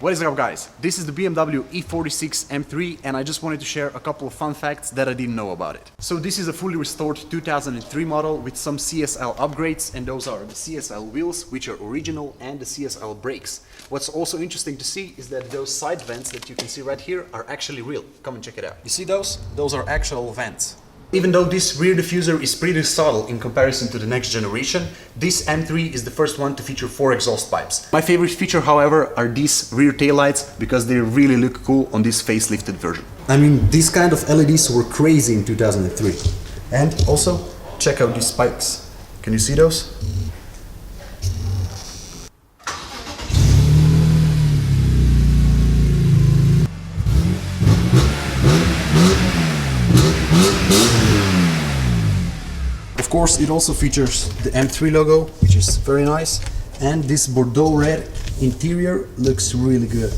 What is up, guys? This is the BMW E46 M3 and I just wanted to share a couple of fun facts that I didn't know about it. So this is a fully restored 2003 model with some CSL upgrades, and those are the CSL wheels, which are original, and the CSL brakes. What's also interesting to see is that those side vents that you can see right here are actually real. Come and check it out. You see those? Those are actual vents. Even though this rear diffuser is pretty subtle in comparison to the next generation, this M3 is the first one to feature 4 exhaust pipes. My favorite feature, however, are these rear taillights because they really look cool on this facelifted version. I mean, these kind of LEDs were crazy in 2003. And also, check out these spikes. Can you see those? Of course, it also features the M3 logo, which is very nice, and this Bordeaux red interior looks really good.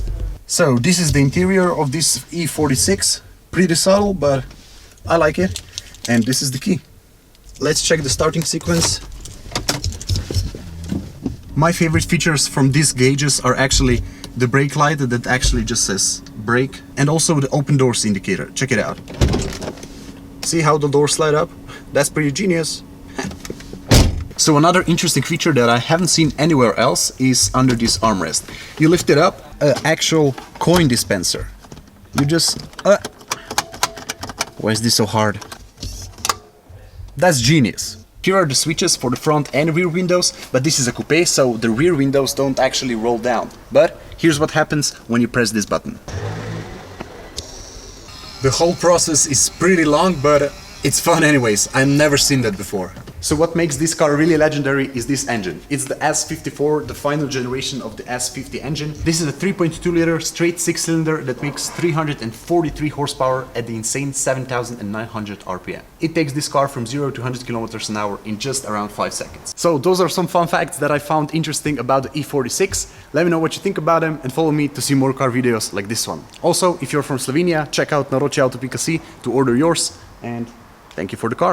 So this is the interior of this E46, pretty subtle, but I like it, and this is the key. Let's check the starting sequence. My favorite features from these gauges are actually the brake light that actually just says brake, and also the open doors indicator. Check it out. See how the doors slide up? That's pretty genius. So another interesting feature that I haven't seen anywhere else is under this armrest. You lift it up, an actual coin dispenser. You just... Why is this so hard? That's genius. Here are the switches for the front and rear windows, but this is a coupe, so the rear windows don't actually roll down. But here's what happens when you press this button. The whole process is pretty long, but it's fun anyways. I've never seen that before. So what makes this car really legendary is this engine. It's the S54, the final generation of the S50 engine. This is a 3.2 liter straight 6-cylinder that makes 343 horsepower at the insane 7,900 RPM. It takes this car from 0 to 100 kilometers an hour in just around 5 seconds. So those are some fun facts that I found interesting about the E46. Let me know what you think about them and follow me to see more car videos like this one. Also, if you're from Slovenia, check out naročiauto.si to order yours, and thank you for the car.